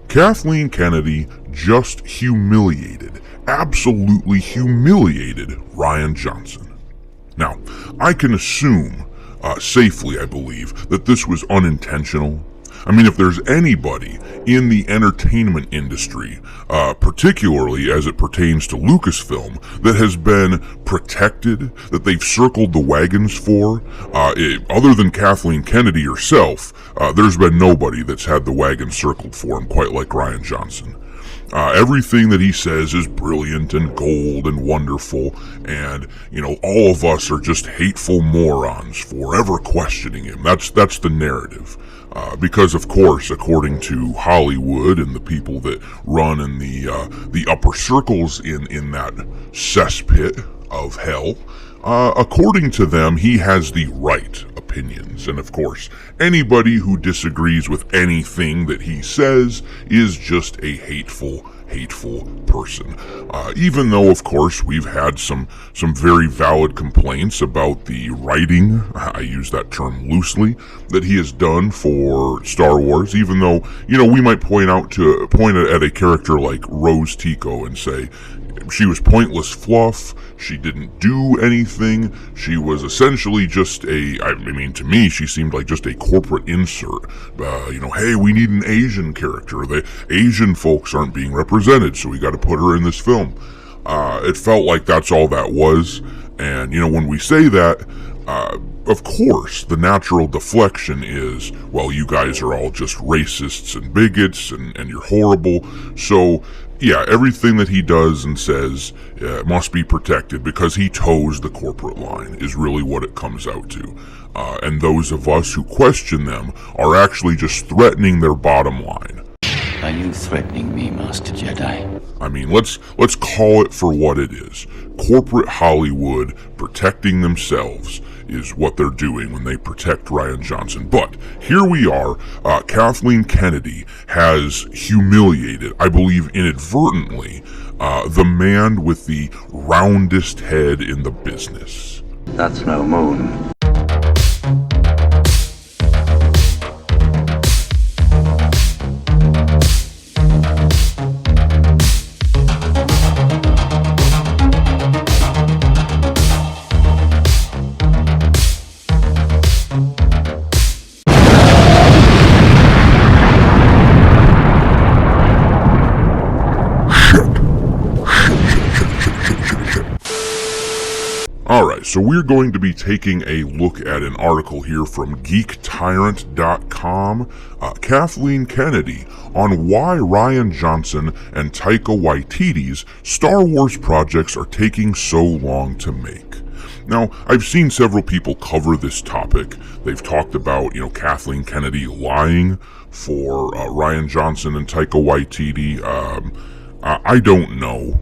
Kathleen Kennedy just absolutely humiliated Rian Johnson. Now, I can assume, safely I believe, that this was unintentional. I mean, if there's anybody in the entertainment industry, particularly as it pertains to Lucasfilm, that has been protected, that they've circled the wagons for, other than Kathleen Kennedy herself, there's been nobody that's had the wagon circled for him quite like Rian Johnson. Everything that he says is brilliant and gold and wonderful, and, all of us are just hateful morons for ever questioning him. That's the narrative. Because, of course, according to Hollywood and the people that run in the upper circles in that cesspit of hell, according to them, he has the right opinions. And, of course, anybody who disagrees with anything that he says is just a hateful person. Even though, of course, we've had some very valid complaints about the writing, I use that term loosely, that he has done for Star Wars, even though, we might point at a character like Rose Tico and say, she was pointless fluff, she didn't do anything, she was essentially just to me, she seemed like just a corporate insert. Hey, we need an Asian character, the Asian folks aren't being represented, so we gotta put her in this film. It felt like that's all that was, and, when we say that, of course, the natural deflection is, well, you guys are all just racists and bigots, and you're horrible, so, yeah, everything that he does and says must be protected because he toes the corporate line, is really what it comes out to. And those of us who question them are actually just threatening their bottom line. Are you threatening me, Master Jedi? I mean, let's call it for what it is. Corporate Hollywood protecting themselves is what they're doing when they protect Rian Johnson. But here we are, Kathleen Kennedy has humiliated, I believe inadvertently, the man with the roundest head in the business. That's no moon. Alright, so we're going to be taking a look at an article here from GeekTyrant.com, Kathleen Kennedy, on why Rian Johnson and Taika Waititi's Star Wars projects are taking so long to make. Now, I've seen several people cover this topic. They've talked about, Kathleen Kennedy lying for Rian Johnson and Taika Waititi. I don't know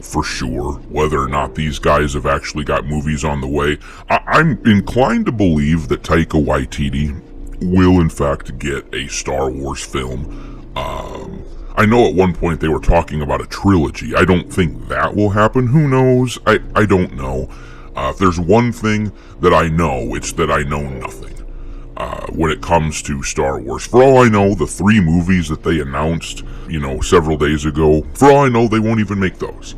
for sure whether or not these guys have actually got movies on the way. I'm inclined to believe that Taika Waititi will in fact get a Star Wars film. I know at one point they were talking about a trilogy. I don't think that will happen. Who knows? I don't know. If there's one thing that I know, it's that I know nothing when it comes to Star Wars. For all I know, the 3 movies that they announced, several days ago, for all I know, they won't even make those.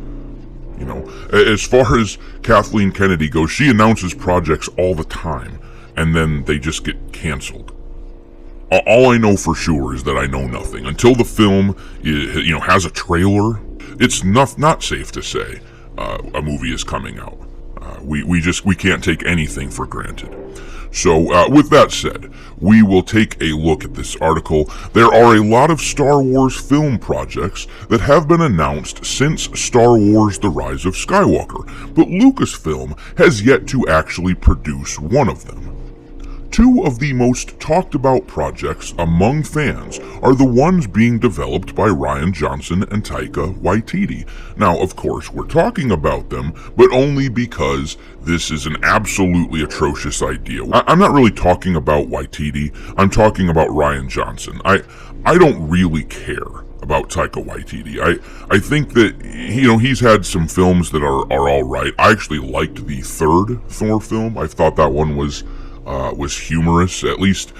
As far as Kathleen Kennedy goes, she announces projects all the time, and then they just get canceled. All I know for sure is that I know nothing. Until the film has a trailer, it's not safe to say a movie is coming out. We can't take anything for granted. So, with that said, we will take a look at this article. There are a lot of Star Wars film projects that have been announced since Star Wars: The Rise of Skywalker, but Lucasfilm has yet to actually produce one of them. 2 of the most talked about projects among fans are the ones being developed by Rian Johnson and Taika Waititi. Now, of course, we're talking about them, but only because this is an absolutely atrocious idea. I'm not really talking about Waititi, I'm talking about Rian Johnson. I don't really care about Taika Waititi. I think that, he's had some films that are alright. I actually liked the 3rd Thor film. I thought that one was humorous. At least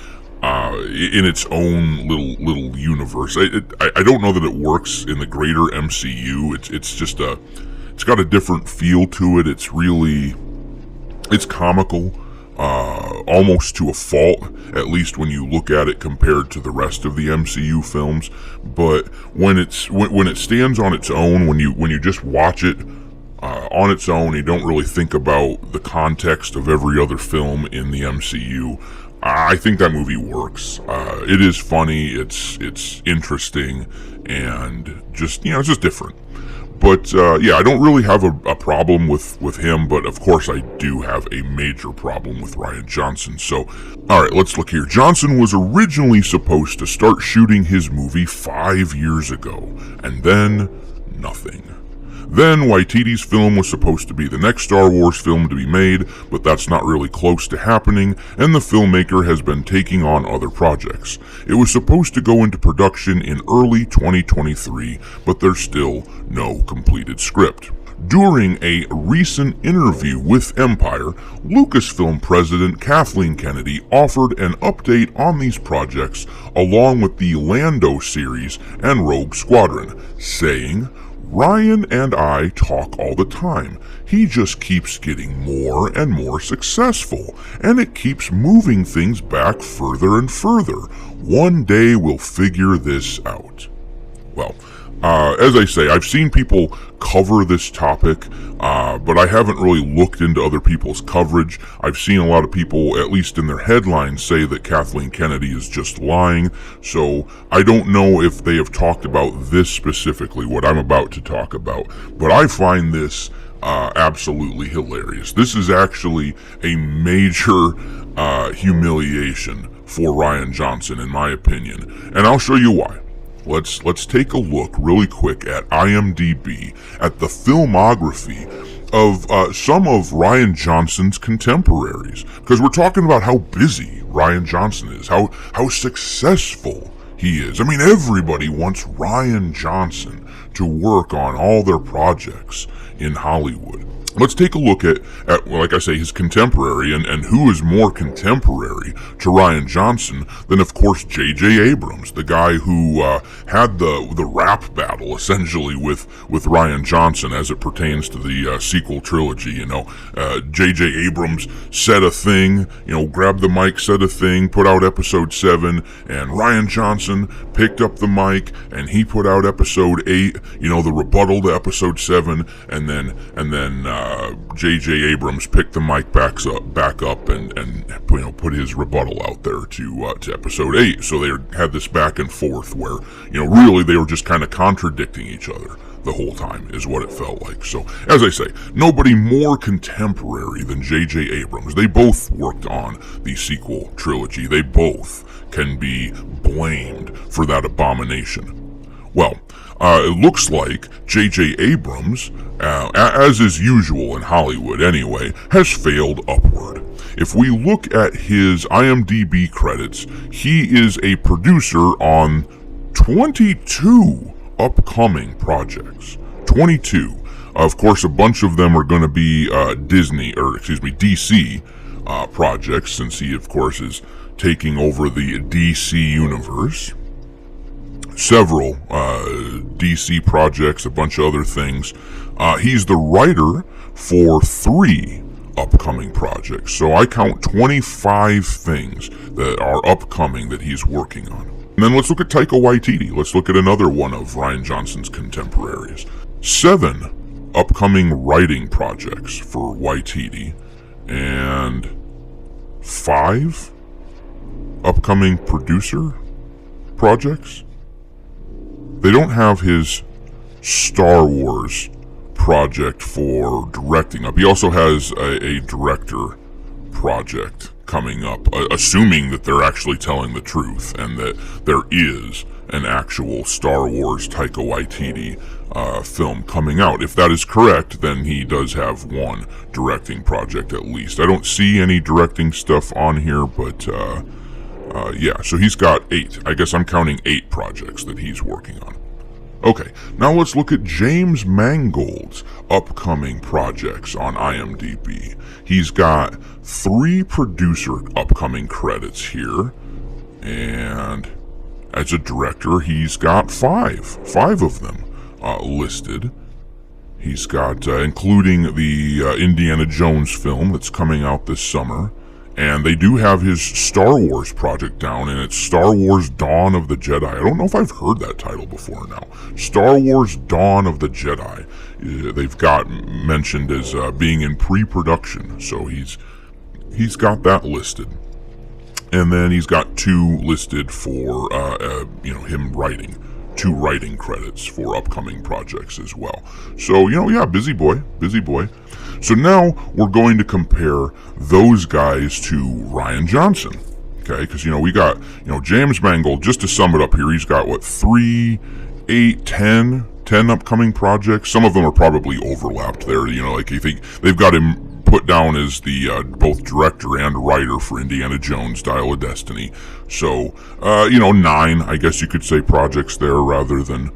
in its own little universe. I don't know that it works in the greater MCU. It's got a different feel to it. It's comical, almost to a fault, at least when you look at it compared to the rest of the MCU films. But when it stands on its own, when you just watch it on its own, you don't really think about the context of every other film in the MCU. I think that movie works. It is funny, it's interesting, and just, it's just different. But, I don't really have a problem with him, but of course I do have a major problem with Rian Johnson. So, alright, let's look here. Johnson was originally supposed to start shooting his movie 5 years ago, and then nothing. Then Waititi's film was supposed to be the next Star Wars film to be made, but that's not really close to happening, and the filmmaker has been taking on other projects. It was supposed to go into production in early 2023, but there's still no completed script. During a recent interview with Empire, Lucasfilm president Kathleen Kennedy offered an update on these projects along with the Lando series and Rogue Squadron, saying, "Rian and I talk all the time. He just keeps getting more and more successful, and it keeps moving things back further and further. One day we'll figure this out." Well, as I say, I've seen people cover this topic, but I haven't really looked into other people's coverage. I've seen a lot of people, at least in their headlines, say that Kathleen Kennedy is just lying, so I don't know if they have talked about this specifically, what I'm about to talk about, but I find this absolutely hilarious. This is actually a major humiliation for Rian Johnson, in my opinion, and I'll show you why. Let's take a look really quick at IMDb, at the filmography of some of Rian Johnson's contemporaries, because we're talking about how busy Rian Johnson is, how successful he is. I mean, everybody wants Rian Johnson to work on all their projects in Hollywood. Let's take a look at like I say, his contemporary, and who is more contemporary to Rian Johnson than, of course, J.J. Abrams, the guy who had the rap battle, essentially, with Rian Johnson as it pertains to the sequel trilogy. J.J. Abrams said a thing, grabbed the mic, said a thing, put out episode 7, and Rian Johnson picked up the mic, and he put out episode 8, the rebuttal to episode 7, and then J.J. Abrams picked the mic back up and put his rebuttal out there to episode 8. So they had this back and forth where, really they were just kind of contradicting each other the whole time, is what it felt like. So, as I say, nobody more contemporary than J.J. Abrams. They both worked on the sequel trilogy. They both can be blamed for that abomination. Well, it looks like J.J. Abrams, as is usual in Hollywood anyway, has failed upward. If we look at his IMDb credits, he is a producer on 22 upcoming projects. 22. Of course, a bunch of them are going to be DC projects, since he, of course, is taking over the DC universe. Several DC projects, a bunch of other things. He's the writer for 3 upcoming projects. So I count 25 things that are upcoming that he's working on. And then let's look at Taika Waititi. Let's look at another one of Rian Johnson's contemporaries. 7 upcoming writing projects for Waititi, and 5 upcoming producer projects. They don't have his Star Wars project for directing up. He also has a director project coming up, assuming that they're actually telling the truth and that there is an actual Star Wars Taika Waititi film coming out. If that is correct, then he does have 1 directing project at least. I don't see any directing stuff on here, but so he's got 8. I guess I'm counting 8 projects that he's working on. Okay, now let's look at James Mangold's upcoming projects on IMDb. He's got 3 producer upcoming credits here, And as a director, he's got five of them listed. He's got, including the Indiana Jones film that's coming out this summer. And they do have his Star Wars project down, and it's Star Wars Dawn of the Jedi. I don't know if I've heard that title before now. Star Wars Dawn of the Jedi. They've got mentioned as being in pre-production, so he's got that listed. And then he's got 2 listed for, him writing. 2 writing credits for upcoming projects as well. So, busy boy. So now we're going to compare those guys to Rian Johnson. Okay, because, we got, James Mangold, just to sum it up here, he's got, 3, 8, 10 upcoming projects. Some of them are probably overlapped there, you think they've got him put down as the both director and writer for Indiana Jones Dial of Destiny. So 9, I guess you could say, projects there rather than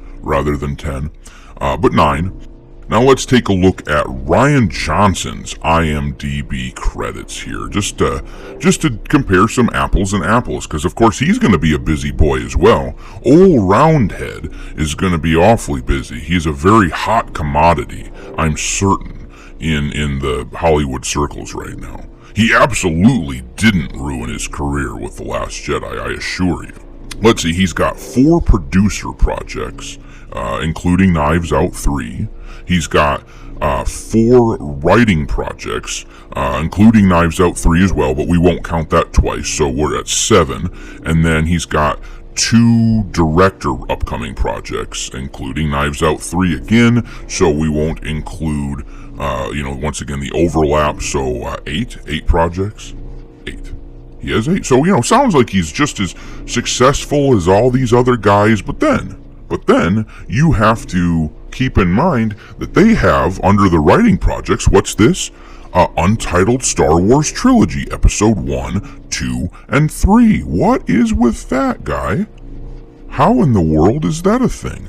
10, but 9. Now let's take a look at Rian Johnson's IMDb credits here, just to compare some apples and apples, because of course he's going to be a busy boy as well. Old Roundhead is going to be awfully busy. He's a very hot commodity, I'm certain, in the Hollywood circles right now. He absolutely didn't ruin his career with The Last Jedi, I assure you. Let's see, he's got 4 producer projects, including Knives Out 3. He's got 4 writing projects, including Knives Out 3 as well, but we won't count that twice, so we're at 7. And then he's got 2 director upcoming projects, including Knives Out 3 again, so we won't include, once again, the overlap, so 8 projects. 8. He has 8. So, sounds like he's just as successful as all these other guys, but then you have to keep in mind that they have, under the writing projects, what's this? Untitled Star Wars Trilogy, Episode 1, 2, and 3. What is with that, guy? How in the world is that a thing?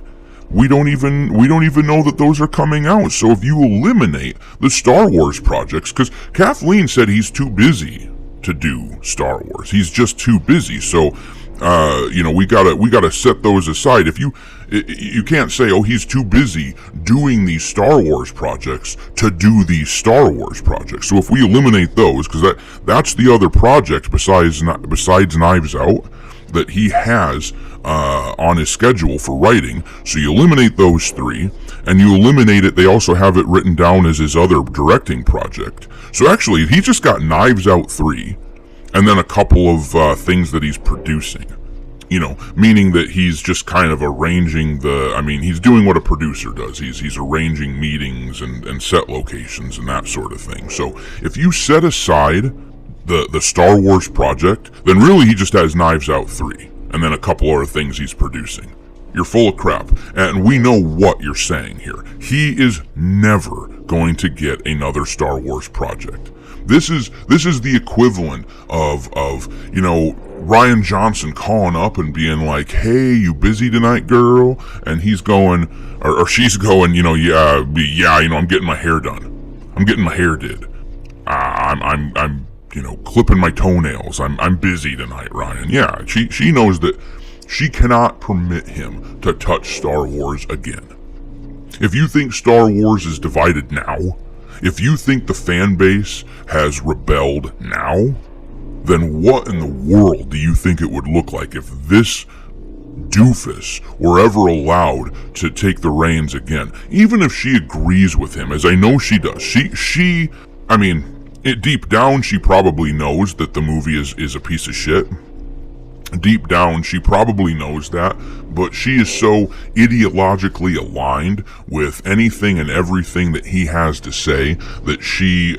We don't even know that those are coming out. So if you eliminate the Star Wars projects, because Kathleen said he's too busy to do Star Wars. He's just too busy. So, we gotta set those aside. If you can't say, oh, he's too busy doing these Star Wars projects to do these Star Wars projects. So if we eliminate those, because that's the other project besides Knives Out that he has on his schedule for writing. So you eliminate those 3, and you eliminate it. They also have it written down as his other directing project. So actually, he just got Knives Out 3, and then a couple of things that he's producing. Meaning that he's just kind of arranging he's doing what a producer does. He's arranging meetings and set locations and that sort of thing. So if you set aside the Star Wars project, then really he just has Knives Out 3, and then a couple other things he's producing. You're full of crap, and we know what you're saying here. He is never going to get another Star Wars project. This is the equivalent of Rian Johnson calling up and being like, "Hey, you busy tonight, girl?" And he's going, or she's going, I'm getting my hair done. I'm getting my hair did. I'm clipping my toenails. I'm busy tonight, Ryan. Yeah, she knows that she cannot permit him to touch Star Wars again. If you think Star Wars is divided now, if you think the fan base has rebelled now, then what in the world do you think it would look like if this doofus were ever allowed to take the reins again? Even if she agrees with him, as I know she does. Deep down, she probably knows that the movie is a piece of shit. Deep down, she probably knows that, but she is so ideologically aligned with anything and everything that he has to say that she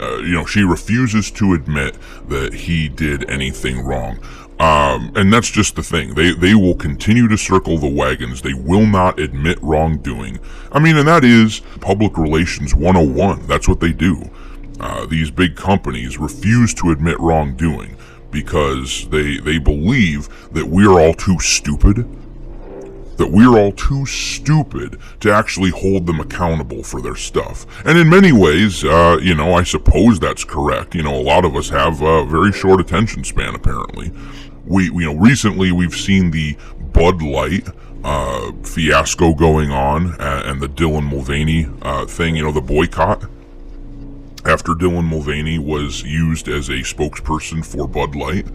refuses to admit that he did anything wrong. And that's just the thing. They will continue to circle the wagons. They will not admit wrongdoing. And that is public relations 101. That's what they do. These big companies refuse to admit wrongdoing because they believe that we're all too stupid. That we're all too stupid to actually hold them accountable for their stuff. And in many ways, I suppose that's correct. A lot of us have a very short attention span, apparently. Recently we've seen the Bud Light fiasco going on, and the Dylan Mulvaney thing, the boycott after Dylan Mulvaney was used as a spokesperson for Bud Light.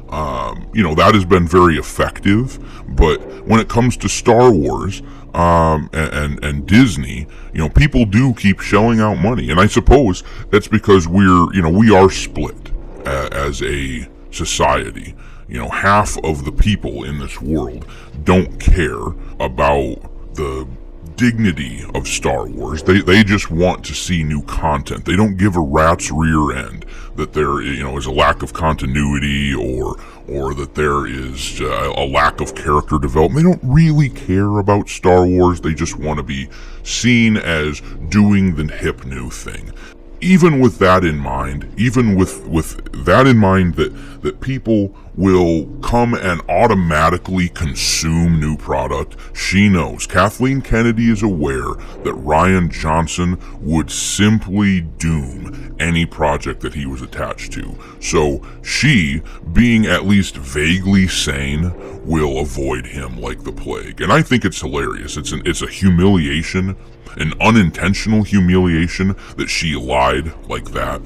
That has been very effective, but when it comes to Star Wars and Disney, people do keep shelling out money, and I suppose that's because we are split as a society. Half of the people in this world don't care about the dignity of Star Wars. They just want to see new content. They don't give a rat's rear end that there is a lack of continuity or that there is a lack of character development. They don't really care about Star Wars. They just want to be seen as doing the hip new thing. Even with that in mind, that people will come and automatically consume new product, she knows. Kathleen Kennedy is aware that Rian Johnson would simply doom any project that he was attached to. So she, being at least vaguely sane, will avoid him like the plague. And I think it's hilarious. It's a humiliation, an unintentional humiliation that she lied like that.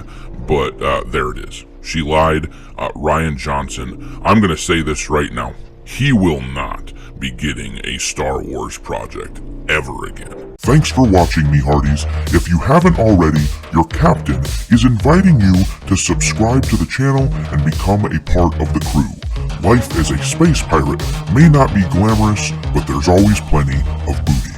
But there it is. She lied. Rian Johnson, I'm going to say this right now, he will not be getting a Star Wars project ever again. Thanks for watching, me hearties. If you haven't already, your captain is inviting you to subscribe to the channel and become a part of the crew. Life as a space pirate may not be glamorous, but there's always plenty of booty.